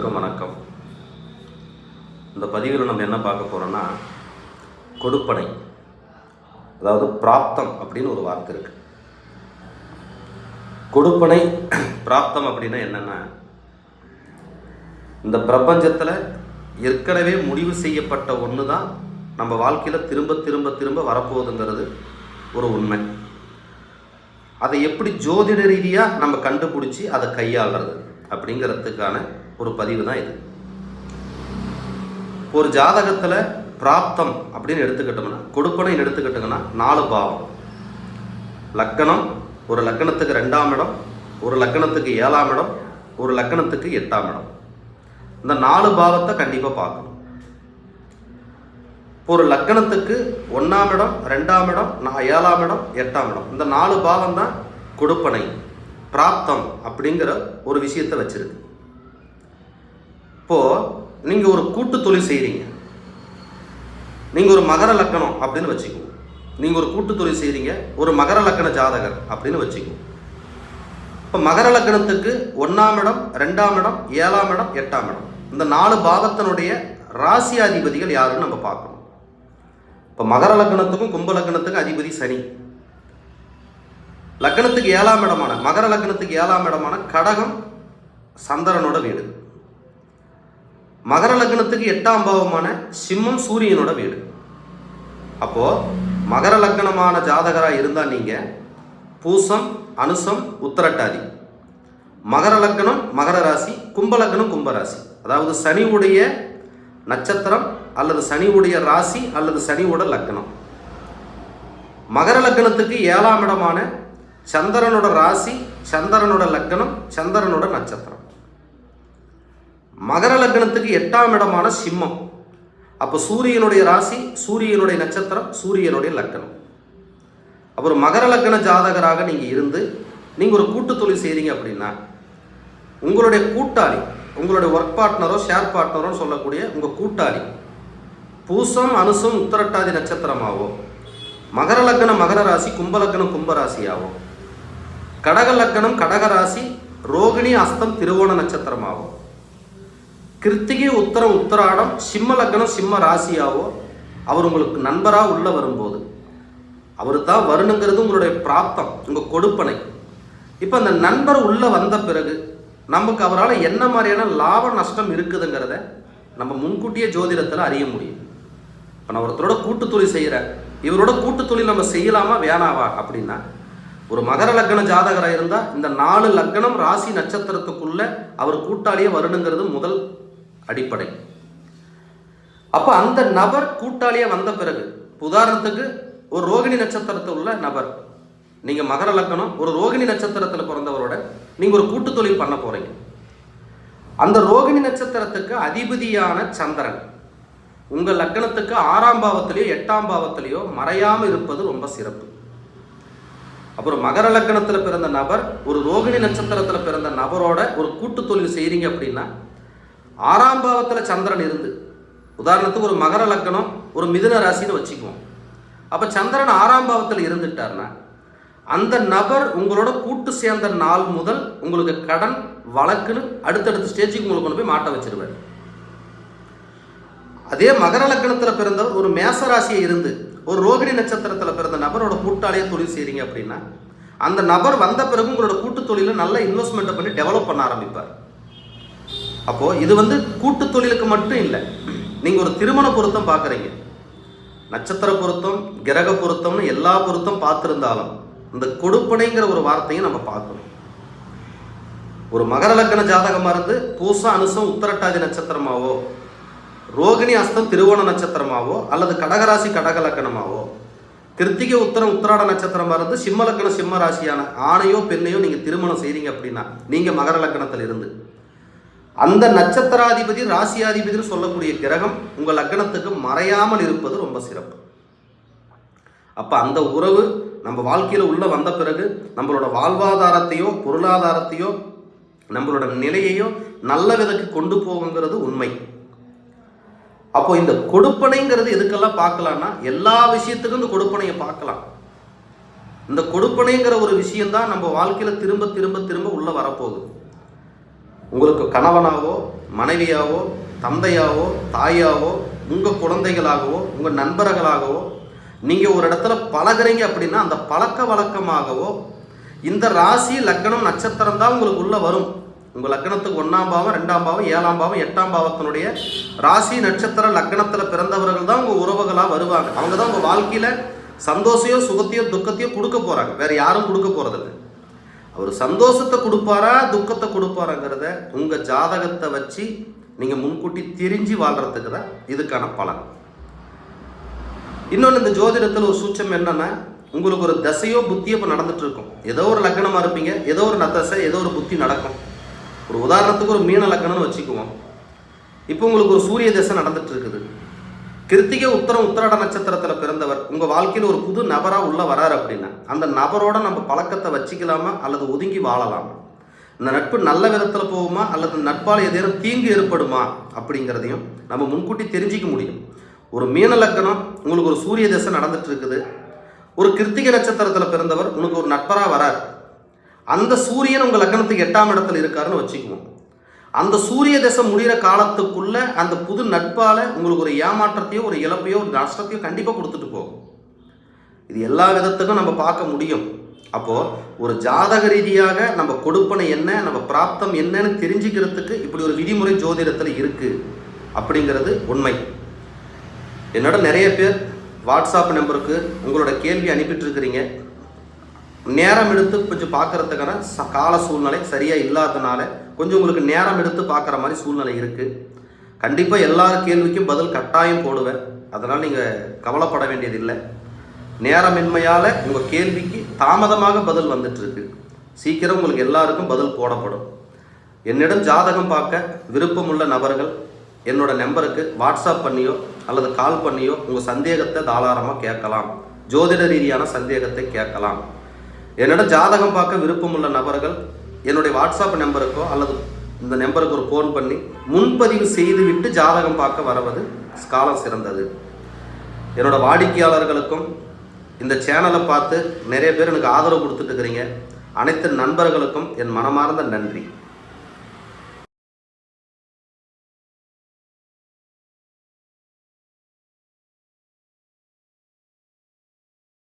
அனைவருக்கும் வணக்கம். இந்த பதிவில் நம்ம என்ன பார்க்க போகிறோன்னா, கொடுப்பனை, அதாவது பிராப்தம் அப்படின்னு ஒரு வார்த்தை இருக்கு. கொடுப்பனை பிராப்தம் அப்படின்னா என்னென்னா, இந்த பிரபஞ்சத்தில் ஏற்கனவே முடிவு செய்யப்பட்ட ஒன்று தான் நம்ம வாழ்க்கையில் திரும்ப திரும்ப திரும்ப வரப்போகுதுங்கிறது ஒரு உண்மை. அதை எப்படி ஜோதிட ரீதியாக நம்ம கண்டுபிடிச்சி அதை கையாளுறது அப்படிங்கிறதுக்கான ஒரு பதிவு தான் இது. ஒரு ஜாதகத்தில் பிராப்தம் அப்படின்னு எடுத்துக்கிட்டோம்னா, கொடுப்பனைன்னு எடுத்துக்கிட்டோங்கன்னா 4 பாவம். லக்கணம், ஒரு லக்கணத்துக்கு 2ஆம் இடம், ஒரு லக்கணத்துக்கு 7ஆம் இடம், ஒரு லக்கணத்துக்கு 8ஆம் இடம். இந்த 4 பாவத்தை கண்டிப்பாக பார்க்கணும். ஒரு லக்கணத்துக்கு 1ஆம் இடம், 2ஆம் இடம், 7ஆம் இடம், 8ஆம் இடம், இந்த 4 பாவம் தான் கொடுப்பனை பிராப்தம் அப்படிங்கிற ஒரு விஷயத்தை வச்சிருக்கு. இப்போ நீங்க ஒரு கூட்டு தொழில் செய்றீங்க, நீங்க ஒரு மகர லக்கணம் அப்படின்னு வச்சுக்குவோம். நீங்க ஒரு கூட்டு தொழில் செய்றீங்க, ஒரு மகர லக்கண ஜாதகர் அப்படின்னு வச்சுக்குவோம். இப்போ மகர லக்கணத்துக்கு 1ஆம் இடம், 2ஆம் இடம், 7ஆம் இடம், 8ஆம் இடம், இந்த 4 பாவத்தினுடைய ராசியாதிபதிகள் யாருன்னு நம்ம பார்க்கணும். இப்போ மகர லக்கணத்துக்கும் கும்ப லக்கணத்துக்கும் அதிபதி சனி. லக்கணத்துக்கு 7ஆம் இடமான, மகர லக்கணத்துக்கு 7ஆம் இடமான கடகம் சந்திரனோட வீடு. மகர லக்கணத்துக்கு 8ஆம் பாவமான சிம்மம் சூரியனோட வீடு. அப்போ மகர லக்கணமான ஜாதகராக இருந்தால் நீங்க பூசம், அனுசம், உத்திரட்டாதி. மகர லக்கணம் மகர ராசி, கும்ப லக்கணம் கும்பராசி. அதாவது சனியுடைய நட்சத்திரம் அல்லது சனியுடைய ராசி அல்லது சனியோட லக்கணம். மகர லக்கணத்துக்கு 7ஆம் இடமான சந்திரனோட ராசி, சந்திரனோட லக்கணம், சந்திரனோட நட்சத்திரம். மகர லக்கணத்துக்கு 8ஆம் இடமான சிம்மம். அப்போ சூரியனுடைய ராசி, சூரியனுடைய நட்சத்திரம், சூரியனுடைய லக்கணம். அப்புறம் மகர லக்கண ஜாதகராக நீங்கள் இருந்து நீங்கள் ஒரு கூட்டு தொழில் செய்கிறீங்க அப்படின்னா, உங்களுடைய கூட்டாளி, உங்களுடைய ஒர்க் பார்ட்னரோ ஷேர் பார்ட்னரோ சொல்லக்கூடிய உங்கள் கூட்டாளி பூசம், அனுசம், உத்திரட்டாதி நட்சத்திரமாவோ, மகர லக்கணம் மகர ராசி, கும்ப லக்கணம் கும்பராசியாவோ, கடக லக்கணம் கடகராசி, ரோகிணி அஸ்தம் திருவோண நட்சத்திரமாவோ, கிருத்திகை உத்தரம் உத்தராடம் சிம்ம லக்கணம் சிம்ம ராசியாவோ அவர் உங்களுக்கு நண்பராக உள்ள வரும்போது அவர் தான் வரணுங்கிறது உங்களுடைய பிராப்தம், உங்கள் கொடுப்பனை. இப்போ அந்த நண்பர் உள்ள வந்த பிறகு நமக்கு அவரால் என்ன மாதிரியான லாப நஷ்டம் இருக்குதுங்கிறத நம்ம முன்கூட்டியே ஜோதிடத்தில் அறிய முடியும். இப்போ நான் ஒருத்தரோட கூட்டு தொழில் செய்கிறேன், இவரோட கூட்டு தொழில் நம்ம செய்யலாமா வேணாவா அப்படின்னா, ஒரு மகர லக்கண ஜாதகராக இருந்தால் இந்த 4 லக்கணம் ராசி நட்சத்திரத்துக்குள்ள அவர் கூட்டாளியே வரணுங்கிறது முதல் அடிப்படை. அப்போ அந்த நபர் கூட்டாளியே வந்த பிறகு, உதாரணத்துக்கு ஒரு ரோகிணி நட்சத்திரத்தில் உள்ள நபர், நீங்கள் மகர லக்கணம் ஒரு ரோகிணி நட்சத்திரத்தில் பிறந்தவரோட நீங்கள் ஒரு கூட்டு தொழில் பண்ண போறீங்க. அந்த ரோகிணி நட்சத்திரத்துக்கு அதிபதியான சந்திரன் உங்கள் லக்கணத்துக்கு 6ஆம் பாவத்திலேயோ 8ஆம் பாவத்திலேயோ மறையாமல் இருப்பது ரொம்ப சிறப்பு. அப்புறம் மகர லக்கணத்தில் பிறந்த நபர் ஒரு ரோகிணி நட்சத்திரத்தில் பிறந்த நபரோட ஒரு கூட்டு தொழில் செய்கிறீங்க அப்படின்னா, 6ஆம் பாவத்தில் சந்திரன் இருந்து, உதாரணத்துக்கு ஒரு மகர லக்கணம் ஒரு மிதுன ராசின்னு வச்சுக்குவோம். அப்போ சந்திரன் 6ஆம் பாவத்தில் இருந்துட்டார்னா அந்த நபர் உங்களோட கூட்டு சேர்ந்த நாள் முதல் உங்களுக்கு கடன் வழக்குன்னு அடுத்தடுத்த ஸ்டேஜுக்கு உங்களுக்கு கொண்டு போய் மாட்ட வச்சிருவார். அதே மகர லக்கணத்தில் பிறந்தவர் ஒரு மேச ராசியை இருந்து ஒரு ரோகிணி நட்சத்திரத்தில் பிறந்த நபரோட கூட்டாளியே தொழில் செய்கிறீங்க அப்படின்னா, அந்த நபர் வந்த பிறகு உங்களோட கூட்டு தொழிலில் நல்ல இன்வெஸ்ட்மெண்ட்டை பண்ணி டெவலப் பண்ண ஆரம்பிப்பார். அப்போது இது கூட்டு தொழிலுக்கு மட்டும் இல்லை, நீங்கள் ஒரு திருமண பொருத்தம் பார்க்குறீங்க, நட்சத்திர பொருத்தம், கிரக பொருத்தம்னு எல்லா பொருத்தம் பார்த்துருந்தாலும் இந்த கொடுப்பனைங்கிற ஒரு வார்த்தையும் நம்ம பார்க்கணும். ஒரு மகர லக்கண ஜாதகமாக இருந்து பூசம், அனுசம், உத்திரட்டாதி நட்சத்திரமாவோ, ரோகிணி அஸ்தம் திருவோண நட்சத்திரமாவோ, அல்லது கடகராசி கடக லக்கணமாவோ, கிருத்திகை உத்தரம் உத்திராட நட்சத்திரமாக இருந்து சிம்ம லக்கணம் சிம்ம ராசியான ஆணையோ பெண்ணையோ நீங்கள் திருமணம் செய்கிறீங்க அப்படின்னா, நீங்கள் மகர லக்கணத்தில் இருந்து அந்த நட்சத்திராதிபதி ராசியாதிபதினு சொல்லக்கூடிய கிரகம் உங்கள் லக்கணத்துக்கு மறையாமல் இருப்பது ரொம்ப சிறப்பு. அப்போ அந்த உறவு நம்ம வாழ்க்கையில் உள்ள வந்த பிறகு நம்மளோட வாழ்வாதாரத்தையோ பொருளாதாரத்தையோ நம்மளோட நிலையையோ நல்ல விதத்துக்கு கொண்டு போகுங்கிறது உண்மை. அப்போ இந்த கொடுப்பனைங்கிறது எதுக்கெல்லாம் பார்க்கலாம்னா, எல்லா விஷயத்துக்கும் இந்த கொடுப்பனையை பார்க்கலாம். இந்த கொடுப்பனைங்கிற ஒரு விஷயம்தான் நம்ம வாழ்க்கையில் திரும்ப திரும்ப திரும்ப உள்ள வரப்போகுது. உங்களுக்கு கணவனாவோ மனைவியாவோ, தந்தையாவோ, தாயாவோ, உங்கள் குழந்தைகளாகவோ, உங்கள் நண்பர்களாகவோ நீங்கள் ஒரு இடத்துல பழகுறீங்க அப்படின்னா அந்த பழக்க வழக்கமாகவோ இந்த ராசி லக்னம் நட்சத்திரம் தான் உங்களுக்கு உள்ள வரும். உங்கள் லக்னத்துக்கு 1ஆம் பாவம், 2ஆம் பாவம், 7ஆம் பாவம், 8ஆம் பாவத்தினுடைய ராசி நட்சத்திர லக்னத்தில் பிறந்தவர்கள் தான் உங்கள் உறவுகளாக வருவாங்க. அவங்க தான் உங்கள் வாழ்க்கையில் சந்தோஷத்தையோ சுகத்தையோ துக்கத்தையோ கொடுக்க போகிறாங்க. வேறு யாரும் கொடுக்க போகிறதில்ல. அவர் சந்தோஷத்தை கொடுப்பாரா துக்கத்தை கொடுப்பாராங்கிறத உங்கள் ஜாதகத்தை வச்சு நீங்கள் முன்கூட்டி தெரிஞ்சு வாழ்கிறதுக்கு தான் இதுக்கான பலன். இன்னொன்று, இந்த ஜோதிடத்தில் ஒரு சூட்சம் என்னென்னா, உங்களுக்கு ஒரு தசையோ புத்தியோ இப்போ நடந்துட்டு இருக்கும். ஏதோ ஒரு லக்னமாக இருப்பீங்க, ஏதோ ஒரு தசை, ஏதோ ஒரு புத்தி நடக்கும். ஒரு உதாரணத்துக்கு ஒரு மீன லக்னம்னு வச்சுக்குவோம். இப்போ உங்களுக்கு ஒரு சூரிய தசை நடந்துட்டு இருக்குது. கிருத்திகை உத்தரம் உத்திராட நட்சத்திரத்தில் பிறந்தவர் உங்கள் வாழ்க்கையில் ஒரு புது நபராக உள்ள வராரு அப்படின்னா அந்த நபரோட நம்ம பழக்கத்தை வச்சுக்கலாமா அல்லது ஒதுங்கி வாழலாமா? இந்த நட்பு நல்ல விதத்தில் போகுமா அல்லது நட்பால் ஏதேனும் தீங்கு ஏற்படுமா அப்படிங்கிறதையும் நம்ம முன்கூட்டி தெரிஞ்சிக்க முடியும். ஒரு மீன லக்னம் உங்களுக்கு ஒரு சூரிய தசை நடந்துட்டு இருக்குது. ஒரு கிருத்திகை நட்சத்திரத்தில் பிறந்தவர் உனக்கு ஒரு நட்பராக வரார். அந்த சூரியன் உங்கள் லக்னத்துக்கு 8ஆம் இடத்துல இருக்காருன்னு வச்சுக்குவோம். அந்த சூரிய தசை முடிகிற காலத்துக்குள்ள அந்த புது நட்பால் உங்களுக்கு ஒரு ஏமாற்றத்தையோ ஒரு இழப்பையோ ஒரு நஷ்டத்தையோ கண்டிப்பாக கொடுத்துட்டு போகும். இது எல்லா விதத்துக்கும் நம்ம பார்க்க முடியும். அப்போது ஒரு ஜாதக ரீதியாக நம்ம கொடுப்பனை என்ன, நம்ம பிராப்தம் என்னன்னு தெரிஞ்சுக்கிறதுக்கு இப்படி ஒரு விதிமுறை ஜோதிடத்தில் இருக்குது அப்படிங்கிறது உண்மை. என்னோட நிறைய பேர் வாட்ஸ்அப் நம்பருக்கு உங்களோட கேள்வி அனுப்பிட்டு இருக்கிறீங்க. நேரம் எடுத்து கொஞ்சம் பார்க்கறதுக்கான கால சூழ்நிலை சரியாக இல்லாததுனால கொஞ்சம் உங்களுக்கு நேரம் எடுத்து பார்க்குற மாதிரி சூழ்நிலை இருக்குது. கண்டிப்பாக எல்லார் கேள்விக்கும் பதில் கட்டாயம் போடுவேன். அதனால் நீங்கள் கவலைப்பட வேண்டியதில்லை. நேரமின்மையால் உங்கள் கேள்விக்கு தாமதமாக பதில் வந்துட்டுருக்கு. சீக்கிரம் உங்களுக்கு எல்லாருக்கும் பதில் போடப்படும். என்னிடம் ஜாதகம் பார்க்க விருப்பமுள்ள நபர்கள் என்னோட நம்பருக்கு வாட்ஸ்அப் பண்ணியோ அல்லது கால் பண்ணியோ உங்கள் சந்தேகத்தை தாராளமாக கேட்கலாம். ஜோதிட ரீதியான சந்தேகத்தை கேட்கலாம். என்னோட ஜாதகம் பார்க்க விருப்பமுள்ள நபர்கள் என்னுடைய வாட்ஸ்அப் நம்பருக்கோ அல்லது இந்த நம்பருக்கு ஒரு ஃபோன் பண்ணி முன்பதிவு செய்துவிட்டு ஜாதகம் பார்க்க வரவது காலம் சிறந்தது. என்னோட வாடிக்கையாளர்களுக்கும் இந்த சேனலை பார்த்து நிறைய பேர் எனக்கு ஆதரவு கொடுத்துட்டு இருக்கிறீங்க. அனைத்து நண்பர்களுக்கும் என் மனமார்ந்த நன்றி.